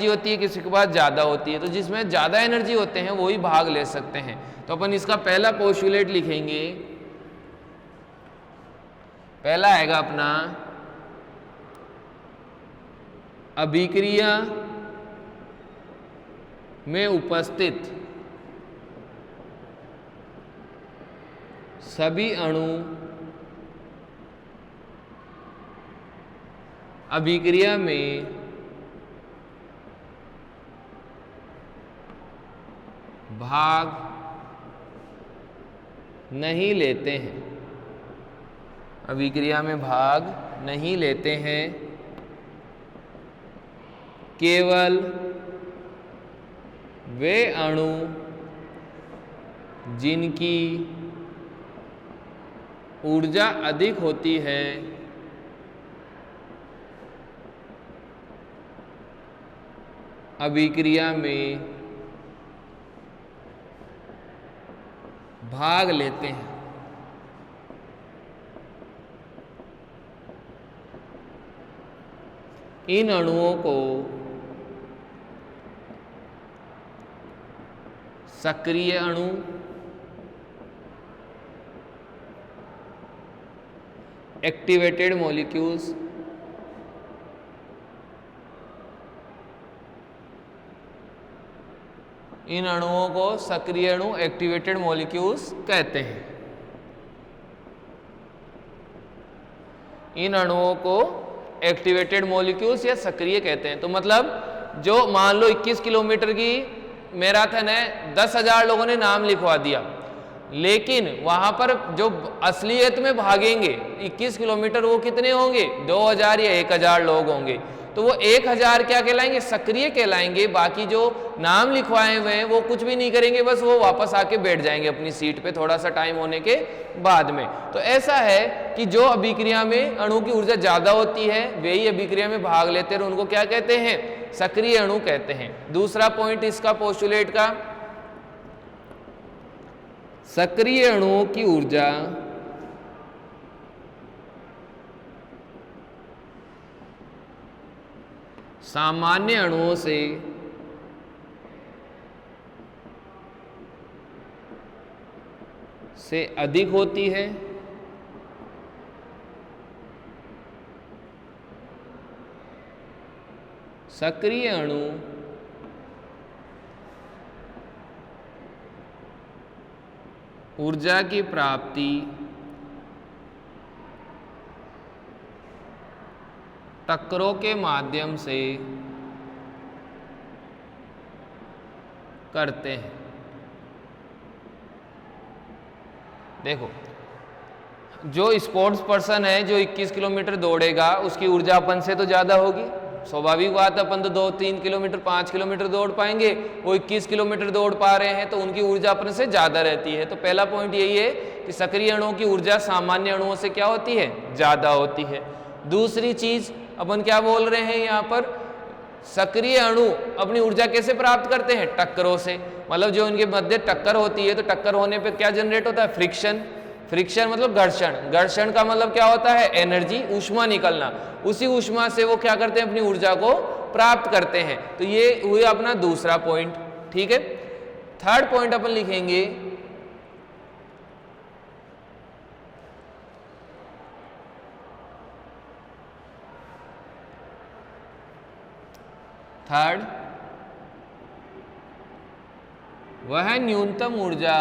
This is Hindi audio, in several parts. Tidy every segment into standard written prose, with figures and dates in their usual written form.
एनर्जी होती है, किसी के पास ज़्यादा होती है। तो जिसमें ज़्यादा एनर्जी होते हैं वही भाग ले सकते हैं। तो अपन इसका पहला पोस्टुलेट लिखेंगे, पहला आएगा अपना अभिक्रिया में उपस्थित सभी अणु अभिक्रिया में भाग नहीं लेते हैं, अभिक्रिया में भाग नहीं लेते हैं, केवल वे अणु जिनकी ऊर्जा अधिक होती है अभिक्रिया में भाग लेते हैं। इन अणुओं को सक्रिय अणु, एक्टिवेटेड मॉलिक्यूल्स, इन अणुओं को सक्रिय अणु, एक्टिवेटेड मॉलिक्यूल्स कहते हैं। इन अणुओं को एक्टिवेटेड मॉलिक्यूल्स या सक्रिय कहते हैं। तो मतलब जो मान लो 21 किलोमीटर की मैराथन है, 10,000 लोगों ने नाम लिखवा दिया, लेकिन वहां पर जो असलियत में भागेंगे 21 किलोमीटर वो कितने होंगे? 2,000 या 1,000 लोग होंगे। तो वो 1,000 क्या कहलाएंगे? सक्रिय कहलाएंगे। बाकी जो नाम लिखवाए हुए हैं वो कुछ भी नहीं करेंगे, बस वो वापस आके बैठ जाएंगे अपनी सीट पे थोड़ा सा टाइम होने के बाद में। तो ऐसा है कि जो अभिक्रिया में अणु की ऊर्जा ज्यादा होती है वे ही अभिक्रिया में भाग लेते हैं, उनको क्या कहते हैं? सक्रिय अणु कहते हैं। दूसरा पॉइंट इसका पोस्टुलेट का, सक्रिय अणुओं की ऊर्जा सामान्य अणुओं से अधिक होती है। सक्रिय अणु ऊर्जा की प्राप्ति टक्करों के माध्यम से करते हैं। देखो, जो स्पोर्ट्स पर्सन है जो 21 किलोमीटर दौड़ेगा उसकी ऊर्जा अपन से तो ज़्यादा होगी, स्वाभाविक बात है। अपन तो 2-3 किलोमीटर 5 किलोमीटर दौड़ पाएंगे, वो 21 किलोमीटर दौड़ पा रहे हैं तो उनकी ऊर्जा अपन से ज़्यादा रहती है। तो पहला पॉइंट यही है कि सक्रिय अणुओं की ऊर्जा सामान्य अणुओं से क्या होती है? ज़्यादा होती है। दूसरी चीज़ अपन क्या बोल रहे हैं यहाँ पर? सक्रिय अणु अपनी ऊर्जा कैसे प्राप्त करते हैं? टक्करों से। मतलब जो इनके मध्य टक्कर होती है तो टक्कर होने पे क्या जनरेट होता है? फ्रिक्शन। फ्रिक्शन मतलब घर्षण। घर्षण का मतलब क्या होता है? एनर्जी, ऊष्मा निकलना। उसी ऊष्मा से वो क्या करते हैं? अपनी ऊर्जा को प्राप्त करते हैं। तो ये हुआ अपना दूसरा पॉइंट। ठीक है, थर्ड पॉइंट अपन लिखेंगे थर्ड, वह न्यूनतम ऊर्जा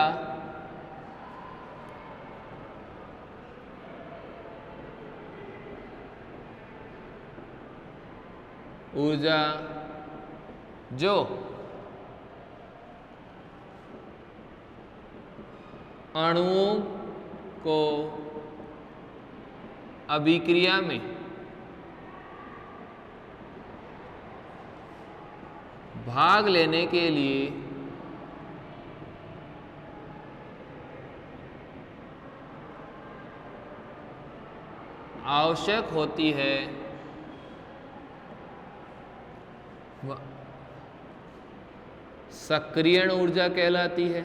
जो अणुओं को अभिक्रिया में भाग लेने के लिए आवश्यक होती है सक्रियण ऊर्जा कहलाती है।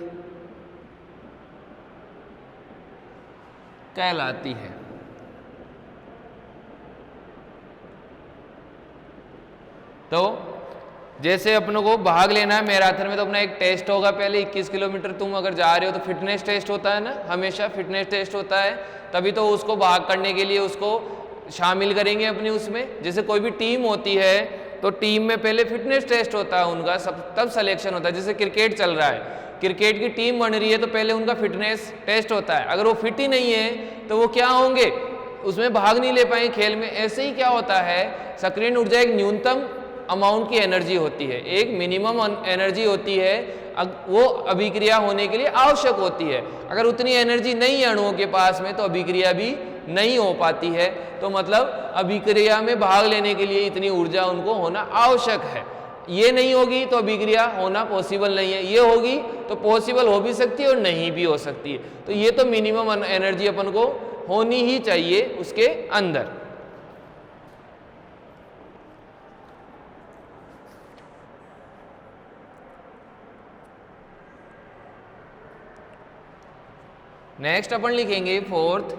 तो जैसे अपनों को भाग लेना है मैराथन में, तो अपना एक टेस्ट होगा पहले 21 किलोमीटर तुम अगर जा रहे हो तो फिटनेस टेस्ट होता है ना, हमेशा फिटनेस टेस्ट होता है, तभी तो उसको भाग करने के लिए उसको शामिल करेंगे अपनी उसमें। जैसे कोई भी टीम होती है तो टीम में पहले फिटनेस टेस्ट होता है उनका, सब तब सिलेक्शन होता है। जैसे क्रिकेट चल रहा है, क्रिकेट की टीम बन रही है तो पहले उनका फिटनेस टेस्ट होता है, अगर वो फिट ही नहीं है तो वो क्या होंगे, उसमें भाग नहीं ले पाएंगे खेल में। ऐसे ही क्या होता है, सक्रियण ऊर्जा एक न्यूनतम अमाउंट की एनर्जी होती है, एक मिनिमम एनर्जी होती है, वो अभिक्रिया होने के लिए आवश्यक होती है। अगर उतनी एनर्जी नहीं है अणुओं के पास में तो अभिक्रिया भी नहीं हो पाती है। तो मतलब अभिक्रिया में भाग लेने के लिए इतनी ऊर्जा उनको होना आवश्यक है। ये नहीं होगी तो अभिक्रिया होना पॉसिबल नहीं है, ये होगी तो पॉसिबल हो भी सकती है और नहीं भी हो सकती है। तो ये तो मिनिमम एनर्जी अपन को होनी ही चाहिए उसके अंदर। नेक्स्ट अपन लिखेंगे फोर्थ,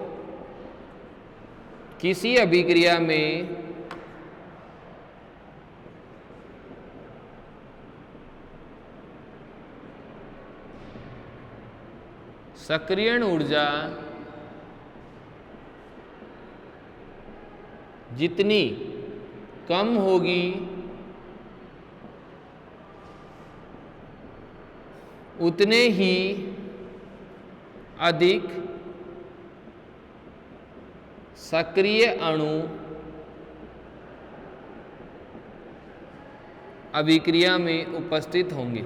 किसी अभिक्रिया में सक्रियण ऊर्जा जितनी कम होगी उतने ही अधिक सक्रिय अणु अभिक्रिया में उपस्थित होंगे।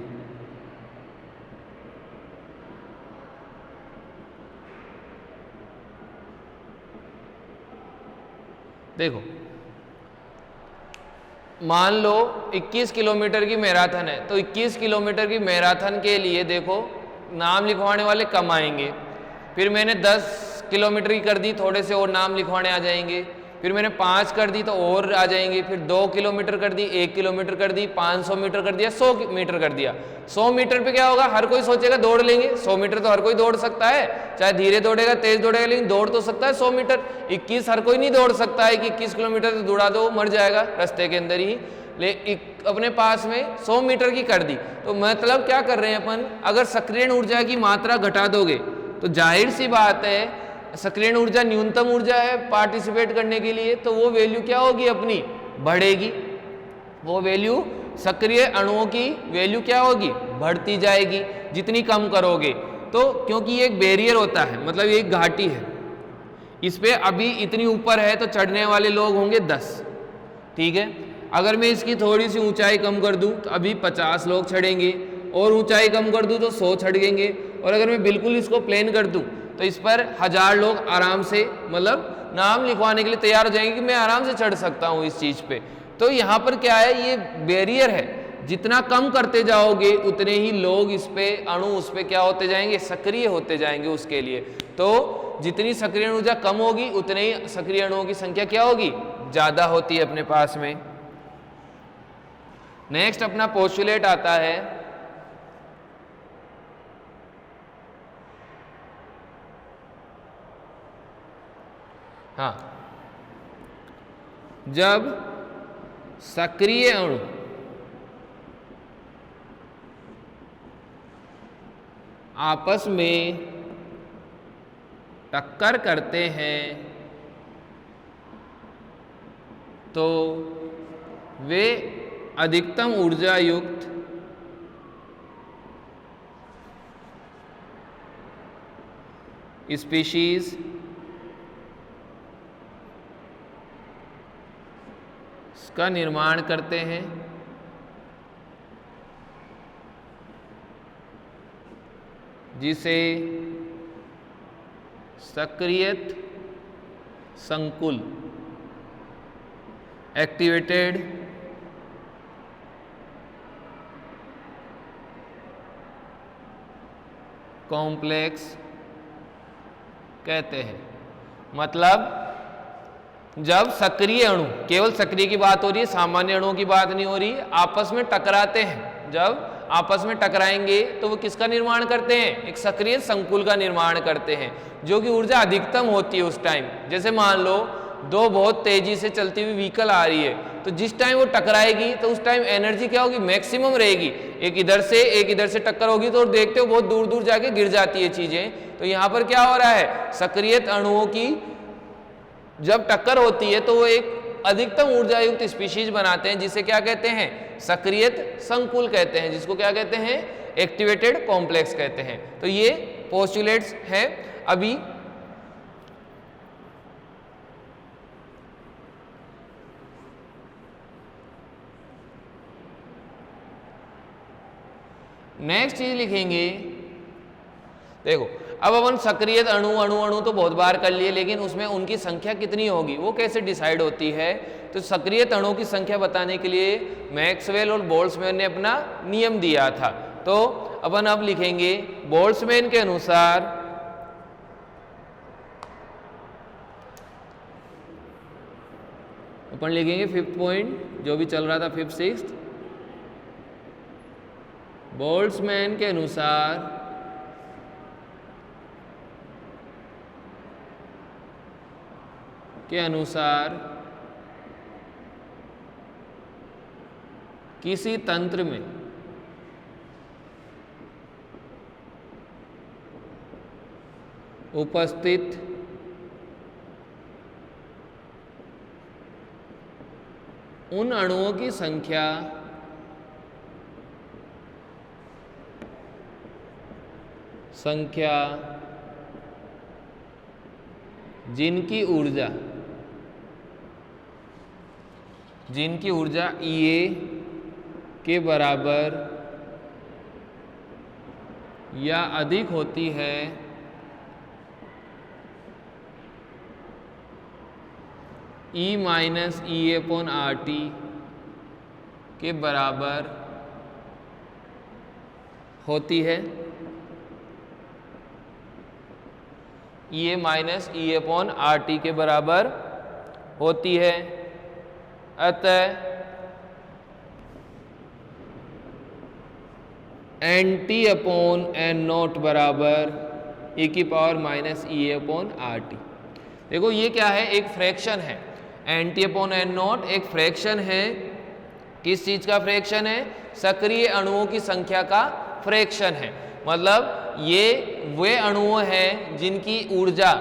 देखो मान लो 21 किलोमीटर की मैराथन है, तो 21 किलोमीटर की मैराथन के लिए देखो नाम लिखवाने वाले कम आएंगे। फिर मैंने 10 किलोमीटर की कर दी, थोड़े से और नाम लिखवाने आ जाएंगे। फिर मैंने 5 कर दी तो और आ जाएंगे। फिर 2 किलोमीटर कर दी, 1 किलोमीटर कर दी, 500 मीटर कर दिया, 100 मीटर कर दिया। 100 मीटर पे क्या होगा, हर कोई सोचेगा दौड़ लेंगे। 100 मीटर तो हर कोई दौड़ सकता है, चाहे धीरे दौड़ेगा तेज दौड़ेगा, लेकिन दौड़ तो सकता है 100 मीटर। 21 हर कोई नहीं दौड़ सकता है कि 21 किलोमीटर तो दौड़ा दो, मर जाएगा रास्ते के अंदर ही। अपने पास में 100 मीटर की कर दी, तो मतलब क्या कर रहे हैं अपन, अगर सक्रियण ऊर्जा की मात्रा घटा दोगे तो जाहिर सी बात है सक्रियण ऊर्जा न्यूनतम ऊर्जा है पार्टिसिपेट करने के लिए, तो वो वैल्यू क्या होगी अपनी, बढ़ेगी। वो वैल्यू सक्रिय अणुओं की वैल्यू क्या होगी, बढ़ती जाएगी जितनी कम करोगे। तो क्योंकि ये एक बैरियर होता है, मतलब ये एक घाटी है, इस पे अभी इतनी ऊपर है तो चढ़ने वाले लोग होंगे 10, ठीक है। अगर मैं इसकी थोड़ी सी ऊंचाई कम कर दूं तो अभी 50 लोग चढ़ेंगे, और ऊंचाई कम कर दूं तो 100 चढ़ेंगे, और अगर मैं बिल्कुल इसको प्लेन कर दूं तो इस पर 1000 लोग आराम से मतलब नाम लिखवाने के लिए तैयार हो जाएंगे कि मैं आराम से चढ़ सकता हूं इस चीज पे। तो यहाँ पर क्या है, ये बैरियर है, जितना कम करते जाओगे उतने ही लोग इस पे अणु उस पे क्या होते जाएंगे, सक्रिय होते जाएंगे उसके लिए। तो जितनी सक्रिय ऊर्जा कम होगी उतने ही सक्रिय अणुओं की संख्या क्या होगी, ज्यादा होती है अपने पास में। नेक्स्ट अपना पोस्टुलेट आता है, हाँ, जब सक्रिय अणु आपस में टक्कर करते हैं तो वे अधिकतम ऊर्जा युक्त स्पीशीज का निर्माण करते हैं, जिसे सक्रियत संकुल एक्टिवेटेड कॉम्प्लेक्स कहते हैं। मतलब जब सक्रिय अणु, केवल सक्रिय की बात हो रही है, सामान्य अणुओं की बात नहीं हो रही, आपस में टकराते हैं, जब आपस में टकराएंगे तो वो किसका निर्माण करते हैं, एक सक्रिय संकुल का निर्माण करते हैं, जो कि ऊर्जा अधिकतम होती है उस टाइम। जैसे मान लो दो बहुत तेजी से चलती हुई व्हीकल आ रही है, तो जिस टाइम वो टकराएगी तो उस टाइम एनर्जी क्या होगी, मैक्सिमम रहेगी। एक इधर से टक्कर होगी तो देखते हो बहुत दूर दूर जाके गिर जाती है चीजें। तो यहाँ पर क्या हो रहा है, सक्रियत अणुओं की जब टक्कर होती है तो वो एक अधिकतम ऊर्जा युक्त स्पीशीज बनाते हैं, जिसे क्या कहते हैं, सक्रियत संकुल कहते हैं, जिसको क्या कहते हैं, एक्टिवेटेड कॉम्प्लेक्स कहते हैं। तो ये पोस्टुलेट्स हैं। अभी नेक्स्ट चीज लिखेंगे, देखो अब अपन सक्रियत अणु अणु अणु तो बहुत बार कर लिए, लेकिन उसमें उनकी संख्या कितनी होगी वो कैसे डिसाइड होती है। तो सक्रियत अणुओं की संख्या बताने के लिए मैक्सवेल और बोल्ट्जमैन ने अपना नियम दिया था। तो अपन अब लिखेंगे बोल्ट्जमैन के अनुसार अपन लिखेंगे 5th पॉइंट जो भी चल रहा था 5th 6th, बोल्ट्जमैन के अनुसार किसी तंत्र में उपस्थित उन अणुओं की संख्या जिनकी ऊर्जा EA के बराबर या अधिक होती है E माइनस EA/RT के बराबर होती है, EA माइनस EA/RT के बराबर होती है। अतः NT/N0 बराबर e⁻⁻⁸ देखो ये क्या है, एक फ्रैक्शन है। NT/N0 एक फ्रैक्शन है। किस चीज का फ्रैक्शन है, सक्रिय अणुओं की संख्या का फ्रैक्शन है। मतलब ये वे अणु हैं जिनकी ऊर्जा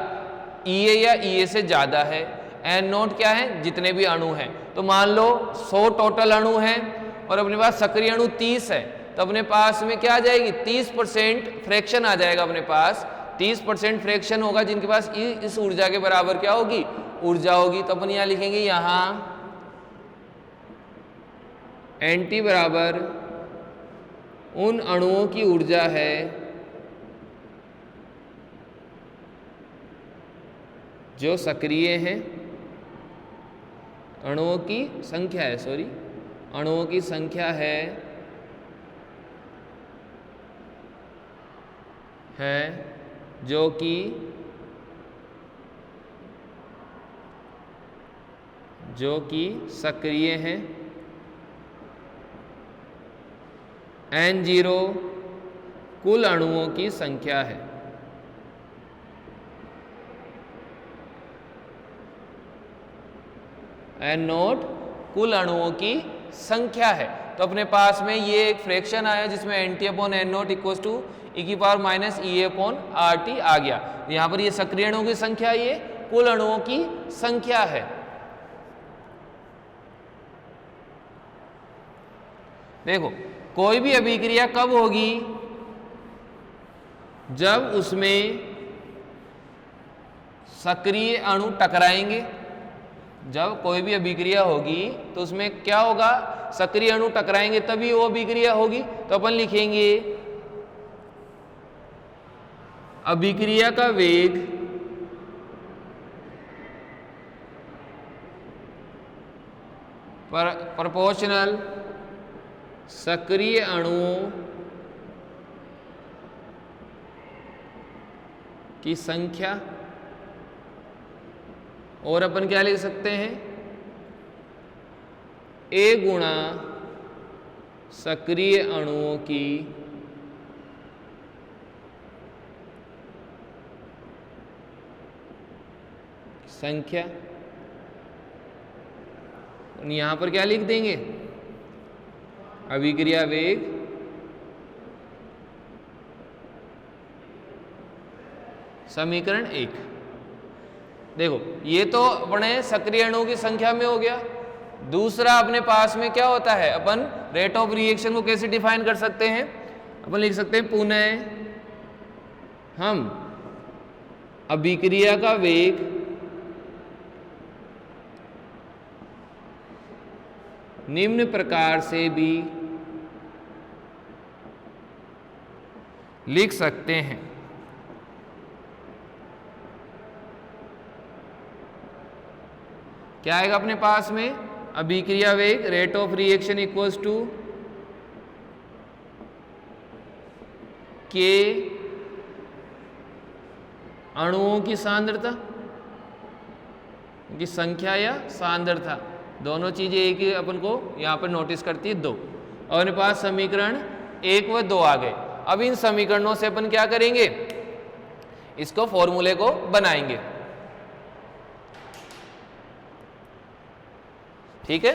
EA या EA से ज्यादा है। N0 क्या है, जितने भी अणु हैं। तो मान लो 100 टोटल अणु हैं और अपने पास सक्रिय अणु 30 है, तो अपने पास में क्या आ जाएगी, 30% फ्रैक्शन आ जाएगा। अपने पास 30% फ्रैक्शन होगा जिनके पास इस ऊर्जा के बराबर क्या होगी, ऊर्जा होगी। तो अपन यहां लिखेंगे, यहां NT बराबर उन अणुओं की ऊर्जा है जो सक्रिय हैं, अणुओं की संख्या है, अणुओं की संख्या है जो कि सक्रिय हैं। N0 कुल अणुओं की संख्या है। N0 कुल अणुओं की संख्या है। तो अपने पास में ये एक फ्रैक्शन आया जिसमें NT/N0 इक्वल टू e⁻⁻⁸ आ गया। यहां पर ये सक्रिय अणुओं की संख्या, ये कुल अणुओं की संख्या है। देखो कोई भी अभिक्रिया कब होगी, जब उसमें सक्रिय अणु टकराएंगे। जब कोई भी अभिक्रिया होगी तो उसमें क्या होगा, सक्रिय अणु टकराएंगे तभी वो अभिक्रिया होगी। तो अपन लिखेंगे अभिक्रिया का वेग प्रोपोर्शनल सक्रिय अणुओं की संख्या, और अपन क्या लिख सकते हैं, A गुणा सक्रिय अणुओं की संख्या यहां पर क्या लिख देंगे, अभिक्रिया वेग समीकरण 1। देखो ये तो अपने सक्रिय अणुओं की संख्या में हो गया। दूसरा अपने पास में क्या होता है, अपन रेट ऑफ रिएक्शन को कैसे डिफाइन कर सकते हैं, अपन लिख सकते हैं पुनः हम अभिक्रिया का वेग निम्न प्रकार से भी लिख सकते हैं। क्या आएगा अपने पास में, अभिक्रिया वेग rate of reaction equals to के अणुओं की सांद्रता की संख्या या सांद्रता, दोनों चीजें एक ही अपन को यहां पर नोटिस करती है 2। और अपने पास समीकरण 1 व 2 आ गए। अब इन समीकरणों से अपन क्या करेंगे, इसको फॉर्मूले को बनाएंगे। ठीक है।